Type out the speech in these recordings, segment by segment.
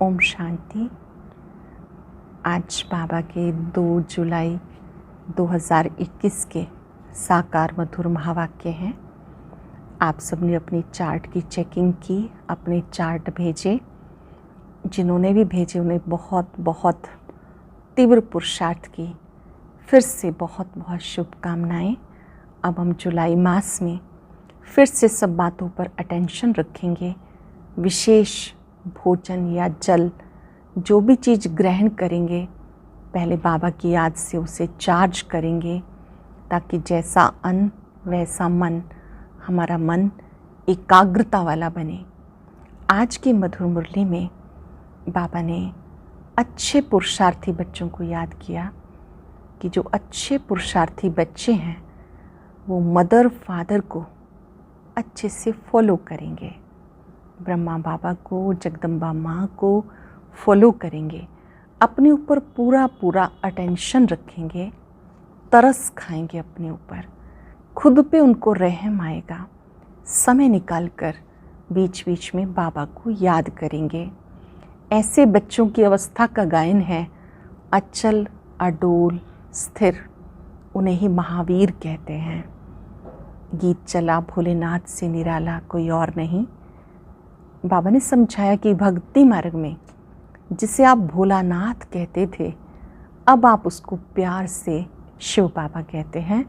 ओम शांति। आज बाबा के 2 जुलाई 2021 के साकार मधुर महावाक्य हैं। आप सबने अपनी चार्ट की चेकिंग की, अपने चार्ट भेजे। जिन्होंने भी भेजे उन्हें बहुत बहुत तीव्र पुरुषार्थ की फिर से बहुत बहुत शुभकामनाएं। अब हम जुलाई मास में फिर से सब बातों पर अटेंशन रखेंगे। विशेष भोजन या जल जो भी चीज़ ग्रहण करेंगे पहले बाबा की याद से उसे चार्ज करेंगे, ताकि जैसा अन्न वैसा मन, हमारा मन एकाग्रता वाला बने। आज की मधुर मुरली में बाबा ने अच्छे पुरुषार्थी बच्चों को याद किया कि जो अच्छे पुरुषार्थी बच्चे हैं वो मदर फादर को अच्छे से फॉलो करेंगे, ब्रह्मा बाबा को, जगदम्बा माँ को फॉलो करेंगे, अपने ऊपर पूरा पूरा अटेंशन रखेंगे, तरस खाएंगे अपने ऊपर, खुद पे उनको रहम आएगा। समय निकाल कर बीच बीच में बाबा को याद करेंगे। ऐसे बच्चों की अवस्था का गायन है अचल अडोल स्थिर, उन्हें ही महावीर कहते हैं। गीत चला भोलेनाथ से निराला कोई और नहीं। बाबा ने समझाया कि भक्ति मार्ग में जिसे आप भोलानाथ कहते थे, अब आप उसको प्यार से शिव बाबा कहते हैं।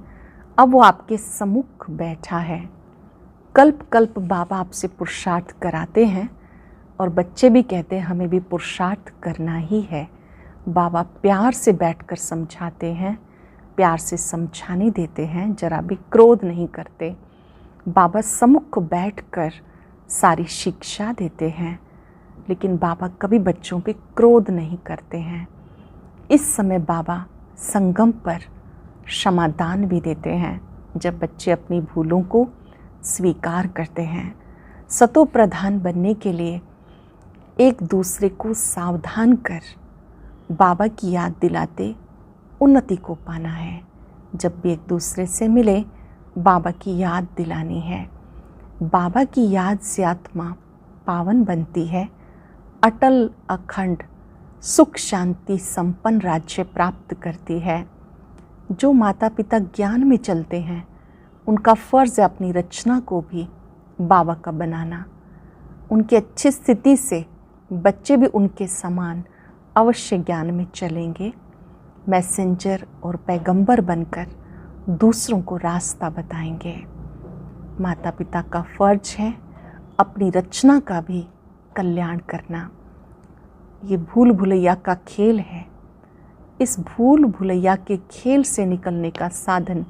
अब वो आपके सम्मुख बैठा है। कल्प कल्प बाबा आपसे पुरुषार्थ कराते हैं और बच्चे भी कहते हैं हमें भी पुरुषार्थ करना ही है। बाबा प्यार से बैठकर समझाते हैं, प्यार से समझाने देते हैं, जरा भी क्रोध नहीं करते। बाबा सम्मुख बैठकर सारी शिक्षा देते हैं, लेकिन बाबा कभी बच्चों पे क्रोध नहीं करते हैं। इस समय बाबा संगम पर क्षमादान भी देते हैं, जब बच्चे अपनी भूलों को स्वीकार करते हैं। सतो प्रधान बनने के लिए एक दूसरे को सावधान कर बाबा की याद दिलाते उन्नति को पाना है। जब भी एक दूसरे से मिले बाबा की याद दिलानी है। बाबा की याद से आत्मा पावन बनती है, अटल अखंड सुख शांति संपन्न राज्य प्राप्त करती है। जो माता पिता ज्ञान में चलते हैं उनका फ़र्ज़ है अपनी रचना को भी बाबा का बनाना। उनकी अच्छी स्थिति से बच्चे भी उनके समान अवश्य ज्ञान में चलेंगे। मैसेंजर और पैगंबर बनकर दूसरों को रास्ता बताएंगे। माता पिता का फ़र्ज है अपनी रचना का भी कल्याण करना। ये भूल भुलैया का खेल है। इस भूल भुलैया के खेल से निकलने का साधन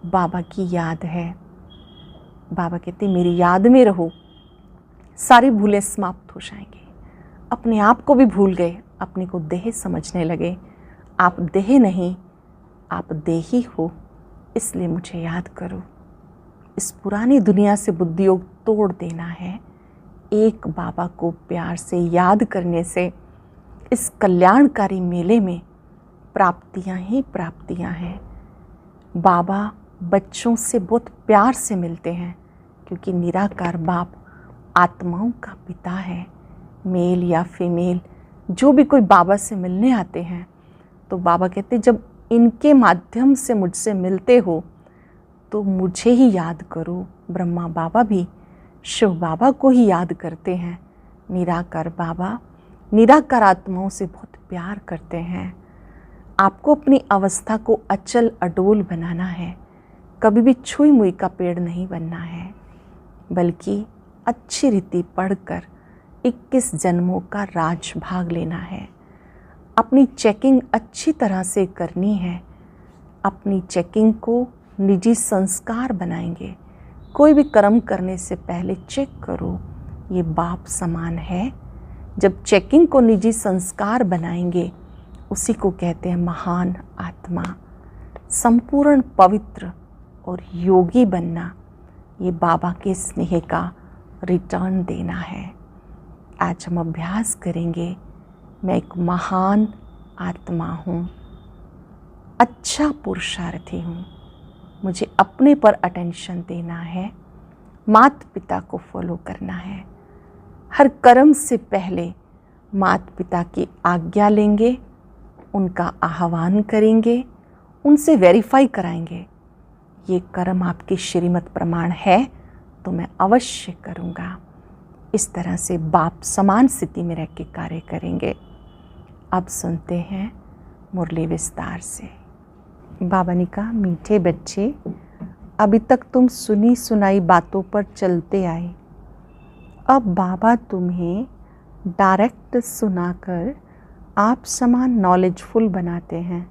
बाबा की याद है। बाबा कहते मेरी याद में रहो, सारी भूलें समाप्त हो जाएंगी। अपने आप को भी भूल गए, अपने को देह समझने लगे। आप देह नहीं, आप देही हो, इसलिए मुझे याद करो। इस पुरानी दुनिया से बुद्धि योग तोड़ देना है। एक बाबा को प्यार से याद करने से इस कल्याणकारी मेले में प्राप्तियां ही प्राप्तियां हैं। बाबा बच्चों से बहुत प्यार से मिलते हैं, क्योंकि निराकार बाप आत्माओं का पिता है। मेल या फीमेल जो भी कोई बाबा से मिलने आते हैं तो बाबा कहते जब इनके माध्यम से मुझसे मिलते हो तो मुझे ही याद करो। ब्रह्मा बाबा भी शिव बाबा को ही याद करते हैं। निराकार बाबा निराकार आत्माओं से बहुत प्यार करते हैं। आपको अपनी अवस्था को अचल अडोल बनाना है। कभी भी छुई मुई का पेड़ नहीं बनना है, बल्कि अच्छी रीति पढ़कर 21 जन्मों का राज भाग लेना है। अपनी चेकिंग अच्छी तरह से करनी है। अपनी चेकिंग को निजी संस्कार बनाएंगे। कोई भी कर्म करने से पहले चेक करो ये बाप समान है। जब चेकिंग को निजी संस्कार बनाएंगे उसी को कहते हैं महान आत्मा। संपूर्ण पवित्र और योगी बनना ये बाबा के स्नेह का रिटर्न देना है। आज हम अभ्यास करेंगे। मैं एक महान आत्मा हूँ, अच्छा पुरुषार्थी हूँ, मुझे अपने पर अटेंशन देना है, माता पिता को फॉलो करना है। हर कर्म से पहले माता पिता की आज्ञा लेंगे, उनका आह्वान करेंगे, उनसे वेरीफाई कराएंगे, ये कर्म आपकी श्रीमत प्रमाण है तो मैं अवश्य करूँगा। इस तरह से बाप समान स्थिति में रह के कार्य करेंगे। अब सुनते हैं मुरली विस्तार से। बाबा ने कहा, मीठे बच्चे, अभी तक तुम सुनी सुनाई बातों पर चलते आए। अब बाबा तुम्हें डायरेक्ट सुनाकर आप समान नॉलेजफुल बनाते हैं।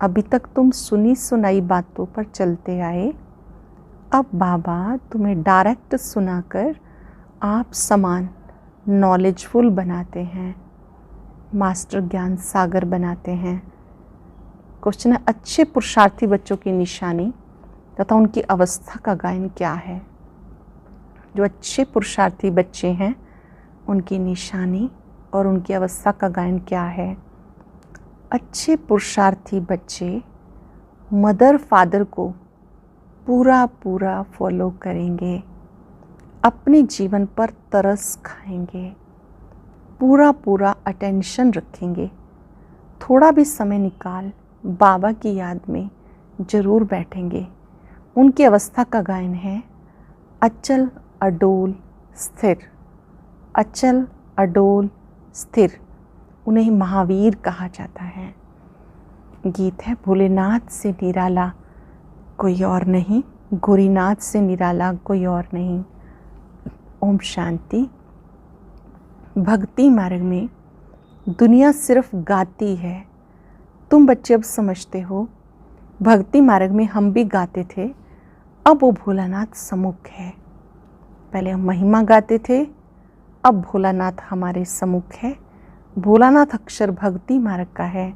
अभी तक तुम सुनी सुनाई बातों पर चलते आए, अब बाबा तुम्हें डायरेक्ट सुनाकर आप समान नॉलेजफुल बनाते हैं, मास्टर ज्ञान सागर बनाते हैं। क्वेश्चन है, अच्छे पुरुषार्थी बच्चों की निशानी तथा उनकी अवस्था का गायन क्या है? जो अच्छे पुरुषार्थी बच्चे हैं उनकी निशानी और उनकी अवस्था का गायन क्या है? अच्छे पुरुषार्थी बच्चे मदर फादर को पूरा पूरा फॉलो करेंगे, अपने जीवन पर तरस खाएंगे, पूरा पूरा अटेंशन रखेंगे। थोड़ा भी समय निकाल बाबा की याद में ज़रूर बैठेंगे। उनकी अवस्था का गायन है अचल अडोल स्थिर, अचल अडोल स्थिर। उन्हें महावीर कहा जाता है। गीत है, भोलेनाथ से निराला कोई और नहीं, गोरीनाथ से निराला कोई और नहीं। ओम शांति। भक्ति मार्ग में दुनिया सिर्फ गाती है। तुम बच्चे अब समझते हो, भक्ति मार्ग में हम भी गाते थे, अब वो भोलानाथ सम्मुख है। पहले हम महिमा गाते थे, अब भोलानाथ हमारे सम्मुख है। भोलानाथ अक्षर भक्ति मार्ग का है,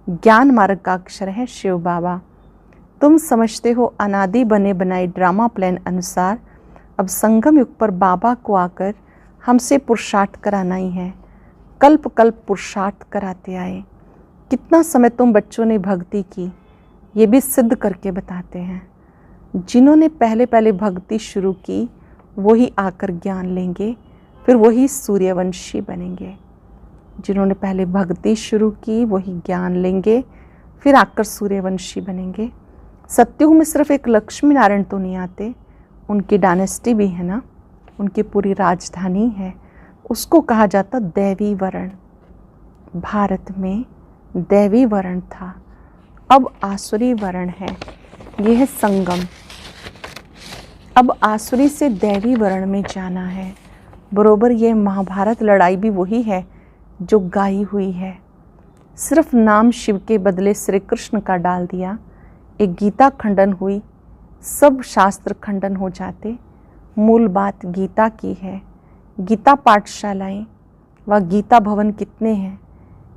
ज्ञान मार्ग का अक्षर है शिव बाबा। तुम समझते हो अनादि बने बनाए ड्रामा प्लान अनुसार अब संगम युग पर बाबा को आकर हमसे पुरुषार्थ कराना ही है। कल्प कल्प पुरुषार्थ कराते आए। कितना समय तुम बच्चों ने भक्ति की, ये भी सिद्ध करके बताते हैं। जिन्होंने पहले पहले भक्ति शुरू की वही आकर ज्ञान लेंगे, फिर वही सूर्यवंशी बनेंगे। जिन्होंने पहले भक्ति शुरू की वही ज्ञान लेंगे, फिर आकर सूर्यवंशी बनेंगे। सत्युग में सिर्फ एक लक्ष्मी नारायण तो नहीं आते, उनकी डायनेस्टी भी है ना, उनकी पूरी राजधानी है। उसको कहा जाता दैवी वर्ण। भारत में दैवी वर्ण था, अब आसुरी वर्ण है। यह है संगम। अब आसुरी से दैवी वर्ण में जाना है। बरोबर ये महाभारत लड़ाई भी वही है जो गाई हुई है। सिर्फ नाम शिव के बदले श्री कृष्ण का डाल दिया, एक गीता खंडन हुई, सब शास्त्र खंडन हो जाते। मूल बात गीता की है। गीता पाठशालाएं व गीता भवन कितने हैं?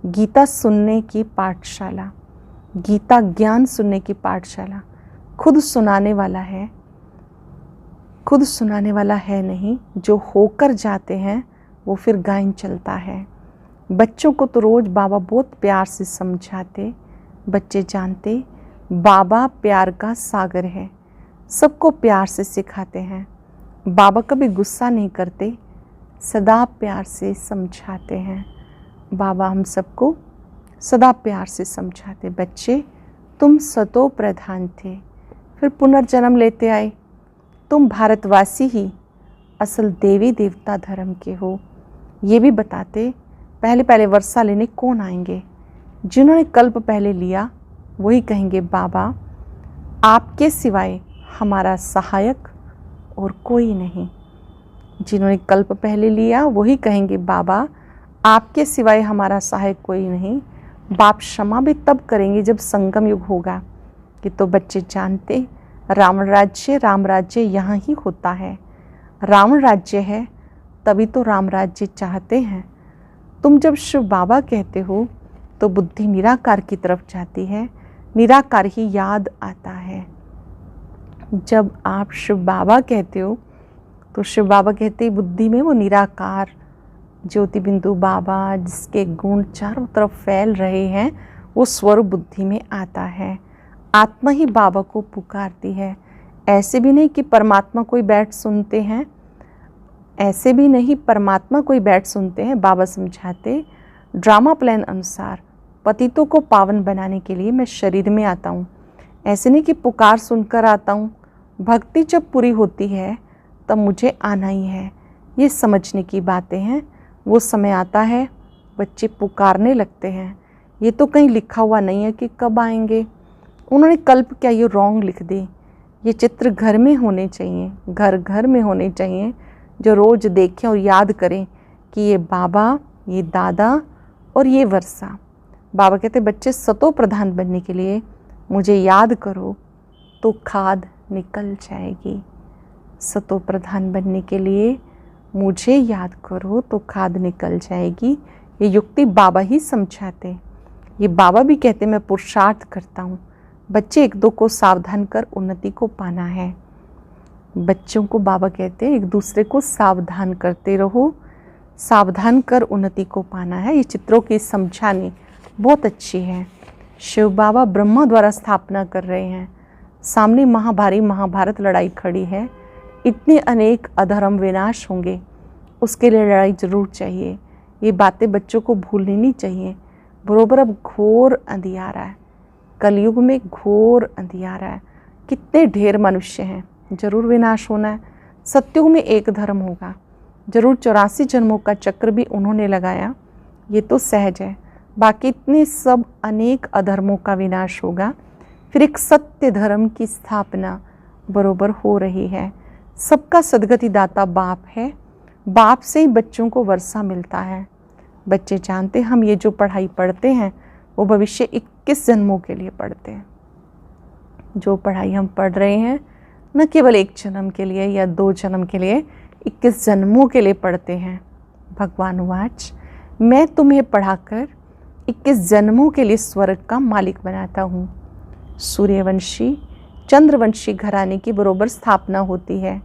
गीता सुनने की पाठशाला, गीता ज्ञान सुनने की पाठशाला। खुद सुनाने वाला है, खुद सुनाने वाला है नहीं, जो होकर जाते हैं वो फिर गायन चलता है। बच्चों को तो रोज़ बाबा बहुत प्यार से समझाते। बच्चे जानते बाबा प्यार का सागर है, सबको प्यार से सिखाते हैं। बाबा कभी गुस्सा नहीं करते, सदा प्यार से समझाते हैं। बाबा हम सबको सदा प्यार से समझाते। बच्चे तुम सतो प्रधान थे, फिर पुनर्जन्म लेते आए। तुम भारतवासी ही असल देवी देवता धर्म के हो। ये भी बताते पहले पहले वर्षा लेने कौन आएंगे? जिन्होंने कल्प पहले लिया वही कहेंगे बाबा आपके सिवाय हमारा सहायक और कोई नहीं। जिन्होंने कल्प पहले लिया वही कहेंगे बाबा आपके सिवाय हमारा सहायक कोई नहीं। बाप क्षमा भी तब करेंगे जब संगम युग होगा। कि तो बच्चे जानते रावण राज्य यहाँ ही होता है। रावण राज्य है तभी तो राम राज्य चाहते हैं। तुम जब शिव बाबा कहते हो तो बुद्धि निराकार की तरफ जाती है, निराकार ही याद आता है। जब आप शिव बाबा कहते हो तो शिव बाबा कहते ही बुद्धि में वो निराकार ज्योति बिंदु बाबा जिसके गुण चारों तरफ फैल रहे हैं वो स्वरूप बुद्धि में आता है। आत्मा ही बाबा को पुकारती है। ऐसे भी नहीं कि परमात्मा कोई बैठ सुनते हैं, ऐसे भी नहीं परमात्मा कोई बैठ सुनते हैं। बाबा समझाते, ड्रामा प्लान अनुसार पतितों को पावन बनाने के लिए मैं शरीर में आता हूँ। ऐसे नहीं कि पुकार सुनकर आता हूँ। भक्ति जब पूरी होती है तब मुझे आना ही है। ये समझने की बातें हैं। वो समय आता है, बच्चे पुकारने लगते हैं। ये तो कहीं लिखा हुआ नहीं है कि कब आएंगे। उन्होंने कल्प क्या ये रॉन्ग लिख दी। ये चित्र घर में होने चाहिए, घर घर में होने चाहिए, जो रोज़ देखें और याद करें कि ये बाबा, ये दादा और ये वर्षा। बाबा कहते बच्चे सतो प्रधान बनने के लिए मुझे याद करो तो खाद निकल जाएगी। सतो प्रधान बनने के लिए मुझे याद करो तो खाद निकल जाएगी। ये युक्ति बाबा ही समझाते। ये बाबा भी कहते मैं पुरुषार्थ करता हूँ। बच्चे एक दो को सावधान कर उन्नति को पाना है। बच्चों को बाबा कहते हैं एक दूसरे को सावधान करते रहो, सावधान कर उन्नति को पाना है। ये चित्रों की समझानी बहुत अच्छी है। शिव बाबा ब्रह्मा द्वारा स्थापना कर रहे हैं। सामने महाभारी महाभारत लड़ाई खड़ी है। इतने अनेक अधर्म विनाश होंगे, उसके लिए लड़ाई जरूर चाहिए। ये बातें बच्चों को भूलनी नहीं चाहिए। बरोबर अब घोर अंधियारा है, कलयुग में घोर अंधियारा है। कितने ढेर मनुष्य हैं, जरूर विनाश होना है। सत्युग में एक धर्म होगा, जरूर 84 जन्मों का चक्र भी उन्होंने लगाया, ये तो सहज है। बाकी इतने सब अनेक अधर्मों का विनाश होगा, फिर एक सत्य धर्म की स्थापना बरोबर हो रही है। सबका सदगति दाता बाप है। बाप से ही बच्चों को वर्षा मिलता है। बच्चे जानते हम ये जो पढ़ाई पढ़ते हैं वो भविष्य 21 जन्मों के लिए पढ़ते हैं। जो पढ़ाई हम पढ़ रहे हैं न केवल एक जन्म के लिए या 2 जन्म के लिए, 21 जन्मों के लिए पढ़ते हैं। भगवान वाच, मैं तुम्हें पढ़ाकर 21 जन्मों के लिए स्वर्ग का मालिक बनाता हूँ। सूर्यवंशी चंद्रवंशी घराने की बरोबर स्थापना होती है।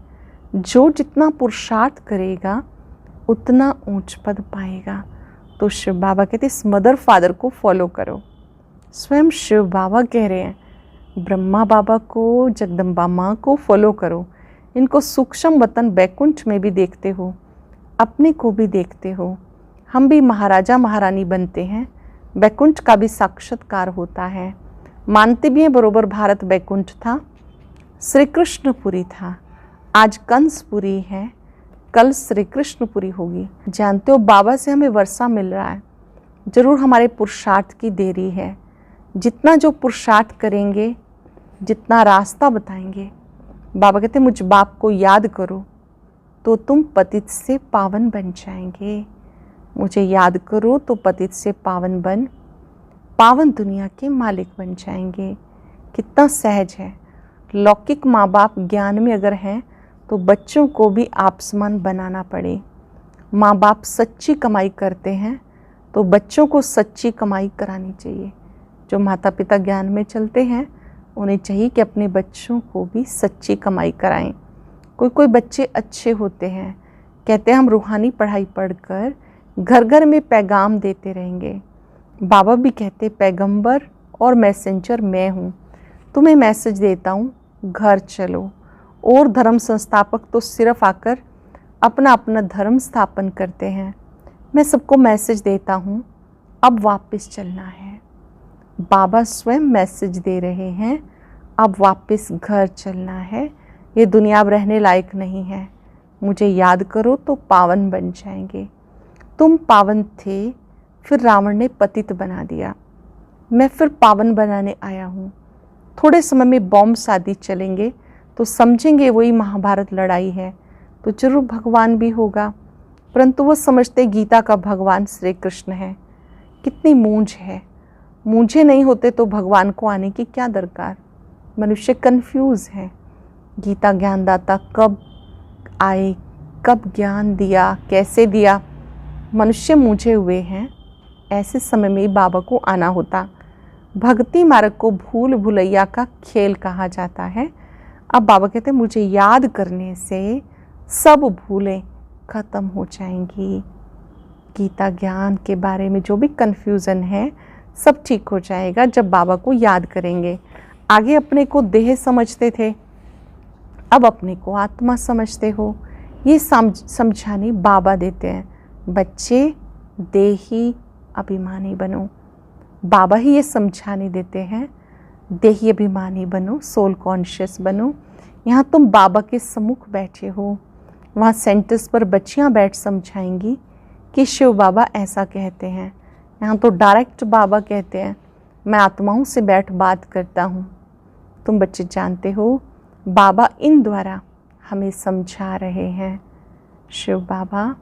जो जितना पुरुषार्थ करेगा उतना ऊंच पद पाएगा। तो शिव बाबा कहते इस मदर फादर को फॉलो करो। स्वयं शिव बाबा कह रहे हैं ब्रह्मा बाबा को, जगदम्बा माँ को फॉलो करो। इनको सूक्ष्म वतन बैकुंठ में भी देखते हो, अपने को भी देखते हो। हम भी महाराजा महारानी बनते हैं, बैकुंठ का भी साक्षात्कार होता है। मानते भी हैं बरोबर भारत बैकुंठ था, श्री कृष्णपुरी था। आज कंसपुरी है, कल श्री कृष्णपुरी होगी। जानते हो बाबा से हमें वर्षा मिल रहा है। जरूर हमारे पुरुषार्थ की देरी है। जितना जो पुरुषार्थ करेंगे, जितना रास्ता बताएंगे, बाबा कहते मुझ बाप को याद करो तो तुम पतित से पावन बन जाएंगे। मुझे याद करो तो पतित से पावन बन पावन दुनिया के मालिक बन जाएंगे। कितना सहज है। लौकिक माँ बाप ज्ञान में अगर हैं तो बच्चों को भी आप समान बनाना पड़े। माँ बाप सच्ची कमाई करते हैं तो बच्चों को सच्ची कमाई करानी चाहिए। जो माता पिता ज्ञान में चलते हैं उन्हें चाहिए कि अपने बच्चों को भी सच्ची कमाई कराएं। कोई कोई बच्चे अच्छे होते हैं, कहते हैं हम रूहानी पढ़ाई पढ़कर घर घर में पैगाम देते रहेंगे। बाबा भी कहते पैगंबर और मैसेंजर मैं हूँ, तुम्हें मैसेज देता हूँ, घर चलो। और धर्म संस्थापक तो सिर्फ आकर अपना अपना धर्म स्थापन करते हैं। मैं सबको मैसेज देता हूँ, अब वापस चलना है। बाबा स्वयं मैसेज दे रहे हैं, अब वापस घर चलना है। ये दुनिया अब रहने लायक नहीं है। मुझे याद करो तो पावन बन जाएंगे। तुम पावन थे, फिर रावण ने पतित बना दिया। मैं फिर पावन बनाने आया हूँ। थोड़े समय में बॉम्ब शादी चलेंगे तो समझेंगे वही महाभारत लड़ाई है, तो जरूर भगवान भी होगा। परंतु वो समझते गीता का भगवान श्री कृष्ण है। कितनी मूंझ है। मूंझे नहीं होते तो भगवान को आने की क्या दरकार। मनुष्य कंफ्यूज है। गीता ज्ञानदाता कब आए, कब ज्ञान दिया, कैसे दिया, मनुष्य मूझे हुए हैं। ऐसे समय में बाबा को आना होता। भक्ति मार्ग को भूल भुलैया का खेल कहा जाता है। अब बाबा कहते हैं मुझे याद करने से सब भूलें खत्म हो जाएंगी। गीता ज्ञान के बारे में जो भी कन्फ्यूज़न है सब ठीक हो जाएगा जब बाबा को याद करेंगे। आगे अपने को देह समझते थे, अब अपने को आत्मा समझते हो। ये समझाने बाबा देते हैं। बच्चे देही अभिमानी बनो। बाबा ही ये समझाने देते हैं, देही अभिमानी बनो, सोल कॉन्शियस बनो। यहाँ तुम बाबा के सम्मुख बैठे हो, वहाँ सेंटर्स पर बच्चियाँ बैठ समझाएंगी कि शिव बाबा ऐसा कहते हैं। यहाँ तो डायरेक्ट बाबा कहते हैं, मैं आत्माओं से बैठ बात करता हूँ। तुम बच्चे जानते हो बाबा इन द्वारा हमें समझा रहे हैं। शिव बाबा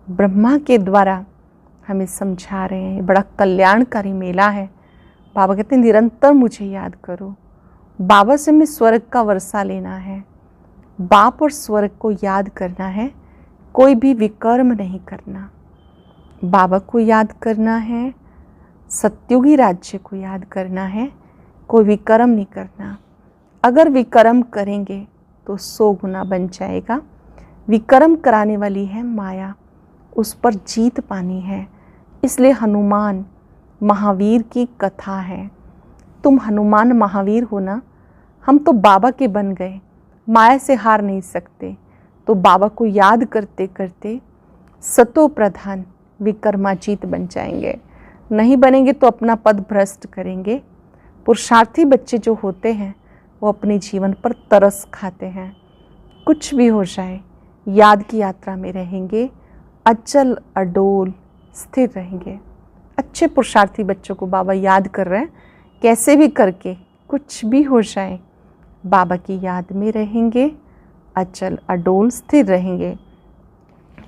ब्रह्मा के द्वारा हमें समझा रहे हैं। बड़ा कल्याणकारी मेला है। बाबा कहते हैं निरंतर मुझे याद करो। बाबा से हमें स्वर्ग का वर्षा लेना है। बाप और स्वर्ग को याद करना है, कोई भी विकर्म नहीं करना। बाबा को याद करना है, सत्युगी राज्य को याद करना है, कोई विकर्म नहीं करना। अगर विकर्म करेंगे तो 100 गुना बन जाएगा। विकर्म कराने वाली है माया, उस पर जीत पानी है। इसलिए हनुमान महावीर की कथा है। तुम हनुमान महावीर हो ना, हम तो बाबा के बन गए, माया से हार नहीं सकते। तो बाबा को याद करते करते सतो प्रधान विकर्माजीत बन जाएंगे। नहीं बनेंगे तो अपना पद भ्रष्ट करेंगे। पुरुषार्थी बच्चे जो होते हैं वो अपने जीवन पर तरस खाते हैं। कुछ भी हो जाए याद की यात्रा में रहेंगे, अचल अडोल स्थिर रहेंगे। अच्छे पुरुषार्थी बच्चों को बाबा याद कर रहे हैं, कैसे भी करके कुछ भी हो जाए बाबा की याद में रहेंगे, अचल अडोल स्थिर रहेंगे।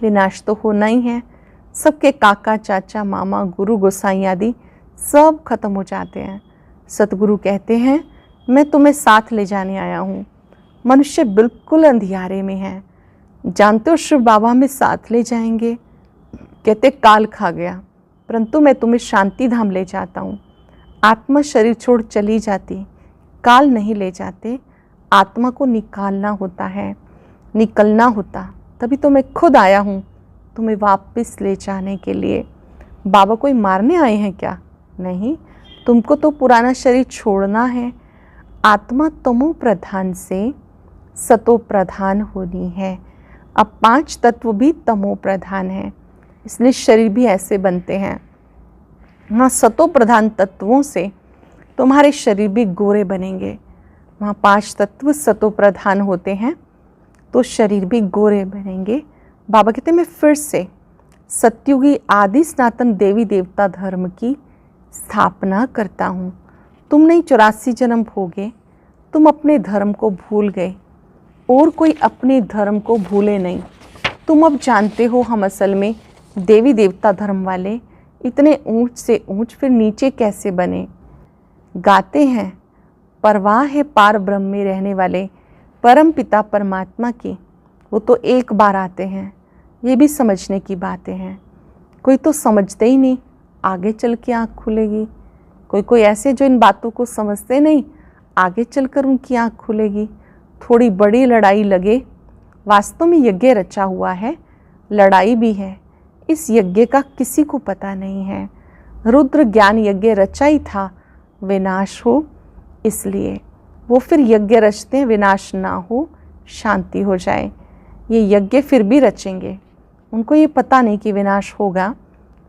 विनाश तो होना ही है। सबके काका चाचा मामा गुरु गोसाई आदि सब खत्म हो जाते हैं। सतगुरु कहते हैं मैं तुम्हें साथ ले जाने आया हूँ। मनुष्य बिल्कुल अंधियारे में है। जानते हो शिव बाबा हमें साथ ले जाएंगे। कहते काल खा गया, परंतु मैं तुम्हें शांति धाम ले जाता हूँ। आत्मा शरीर छोड़ चली जाती, काल नहीं ले जाते। आत्मा को निकालना होता है, निकलना होता। तभी तो मैं खुद आया हूँ तुम्हें वापस ले जाने के लिए। बाबा कोई मारने आए हैं क्या? नहीं, तुमको तो पुराना शरीर छोड़ना है। आत्मा तमो प्रधान से सतो प्रधान होनी है। अब 5 तत्व भी तमो प्रधान है, इसलिए शरीर भी ऐसे बनते हैं। वहाँ सतो प्रधान तत्वों से तुम्हारे शरीर भी गोरे बनेंगे। वहाँ 5 तत्व सतो प्रधान होते हैं तो शरीर भी गोरे बनेंगे। बाबा कहते हैं मैं फिर से सत्युगी आदि सनातन देवी देवता धर्म की स्थापना करता हूँ। तुम नहीं 84 जन्म भोगे, तुम अपने धर्म को भूल गए और कोई अपने धर्म को भूले नहीं। तुम अब जानते हो हम असल में देवी देवता धर्म वाले इतने ऊंच से ऊंच फिर नीचे कैसे बने। गाते हैं परवाह है पार ब्रह्म में रहने वाले परम पिता परमात्मा की, वो तो एक बार आते हैं। ये भी समझने की बातें हैं। कोई तो समझते ही नहीं, आगे चल के आँख खुलेगी। कोई ऐसे जो इन बातों को समझते नहीं, आगे चलकर उनकी आँख खुलेगी। थोड़ी बड़ी लड़ाई लगे, वास्तव में यज्ञ रचा हुआ है, लड़ाई भी है। इस यज्ञ का किसी को पता नहीं है। रुद्र ज्ञान यज्ञ रचा ही था, विनाश हो, इसलिए वो फिर यज्ञ रचते हैं, विनाश ना हो, शांति हो जाए। ये यज्ञ फिर भी रचेंगे। उनको ये पता नहीं कि विनाश होगा,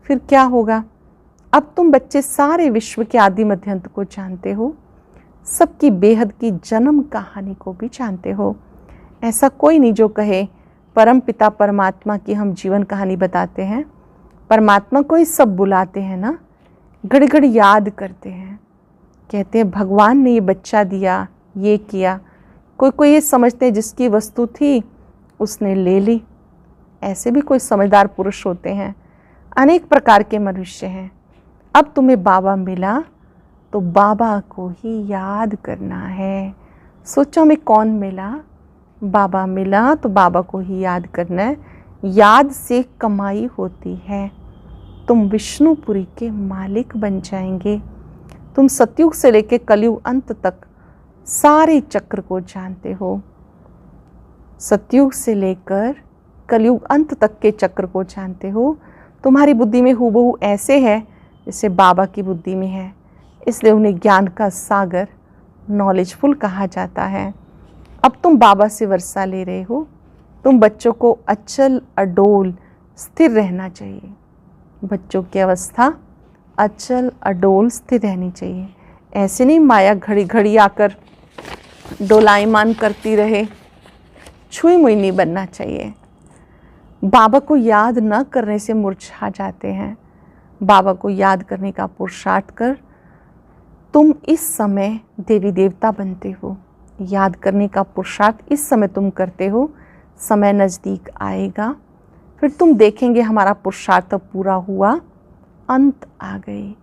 फिर क्या होगा। अब तुम बच्चे सारे विश्व के आदि मध्यंत को जानते हो, सबकी बेहद की जन्म कहानी को भी जानते हो। ऐसा कोई नहीं जो कहे परम पिता परमात्मा की हम जीवन कहानी बताते हैं। परमात्मा को ही सब बुलाते हैं ना, घड़ी घड़ी याद करते हैं। कहते हैं भगवान ने ये बच्चा दिया, ये किया। कोई ये समझते हैं जिसकी वस्तु थी उसने ले ली। ऐसे भी कोई समझदार पुरुष होते हैं। अनेक प्रकार के मनुष्य हैं। अब तुम्हें बाबा मिला तो बाबा को ही याद करना है। सोचो हमें कौन मिला? बाबा मिला तो बाबा को ही याद करना है। याद से कमाई होती है। तुम विष्णुपुरी के मालिक बन जाएंगे। तुम सतयुग से लेकर कलयुग अंत तक सारे चक्र को जानते हो। सतयुग से लेकर कलयुग अंत तक के चक्र को जानते हो। तुम्हारी बुद्धि में हूबहू ऐसे है जैसे बाबा की बुद्धि में है, इसलिए उन्हें ज्ञान का सागर नॉलेजफुल कहा जाता है। अब तुम बाबा से वर्षा ले रहे हो, तुम बच्चों को अचल अडोल स्थिर रहना चाहिए। बच्चों की अवस्था अचल अडोल स्थिर रहनी चाहिए। ऐसे नहीं माया घड़ी घड़ी आकर डोलायमान करती रहे, छुई मुई नहीं बनना चाहिए। बाबा को याद न करने से मुरझा जाते हैं। बाबा को याद करने का पुरुषार्थ कर तुम इस समय देवी देवता बनते हो। याद करने का पुरुषार्थ इस समय तुम करते हो, समय नज़दीक आएगा, फिर तुम देखेंगे हमारा पुरुषार्थ पूरा हुआ, अंत आ गई।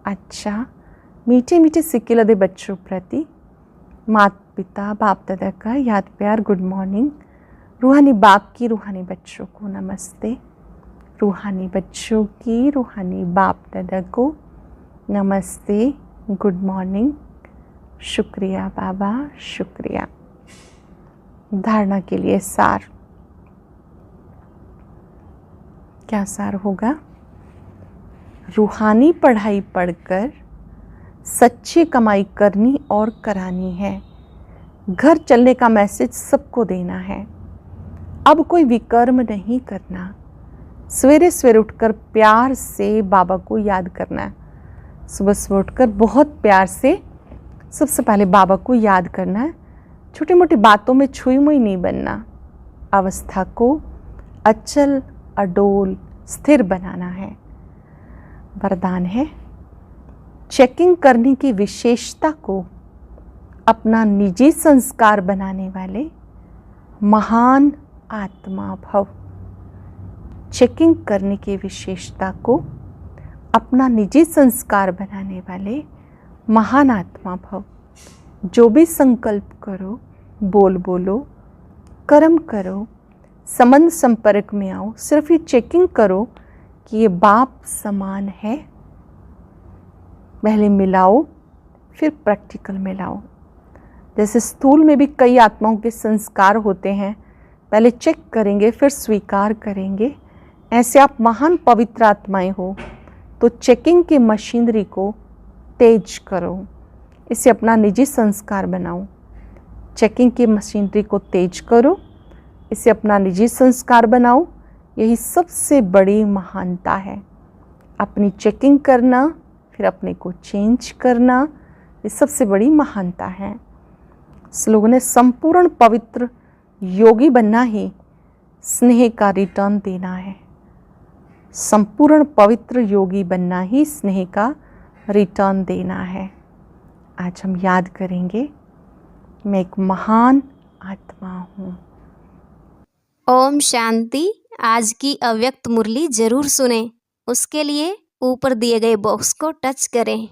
अच्छा, मीठे मीठे सिक्के लदे बच्चों प्रति माता पिता बाप दादा का याद प्यार गुड मॉर्निंग। रूहानी बाप की रूहानी बच्चों को नमस्ते। रूहानी बच्चों की रूहानी बाप दादा को नमस्ते, गुड मॉर्निंग। शुक्रिया बाबा, शुक्रिया। धारणा के लिए सार, क्या सार होगा? रूहानी पढ़ाई पढ़कर सच्ची कमाई करनी और करानी है। घर चलने का मैसेज सबको देना है। अब कोई विकर्म नहीं करना। सवेरे सवेरे उठकर प्यार से बाबा को याद करना। सुबह सुबह उठकर बहुत प्यार से सबसे पहले बाबा को याद करना है। छोटी मोटी बातों में छुई मुई नहीं बनना। अवस्था को अचल अडोल स्थिर बनाना है। वरदान है, चेकिंग करने की विशेषता को अपना निजी संस्कार बनाने वाले महान आत्मा भव। चेकिंग करने की विशेषता को अपना निजी संस्कार बनाने वाले महान आत्मा भव। जो भी संकल्प करो, बोलो, कर्म करो, संबंध संपर्क में आओ, सिर्फ ये चेकिंग करो कि ये बाप समान है। पहले मिलाओ, फिर प्रैक्टिकल में लाओ। जैसे स्थूल में भी कई आत्माओं के संस्कार होते हैं, पहले चेक करेंगे फिर स्वीकार करेंगे। ऐसे आप महान पवित्र आत्माएं हो, तो चेकिंग की मशीनरी को तेज करो, इसे अपना निजी संस्कार बनाओ। चेकिंग की मशीनरी को तेज करो, इसे अपना निजी संस्कार बनाओ। यही सबसे बड़ी महानता है। अपनी चेकिंग करना, फिर अपने को चेंज करना, ये सबसे बड़ी महानता है। स्लोगन है, संपूर्ण पवित्र योगी बनना ही स्नेह का रिटर्न देना है। संपूर्ण पवित्र योगी बनना ही स्नेह का रिटर्न देना है। आज हम याद करेंगे, मैं एक महान आत्मा हूँ। ओम शांति। आज की अव्यक्त मुरली जरूर सुने। उसके लिए ऊपर दिए गए बॉक्स को टच करें।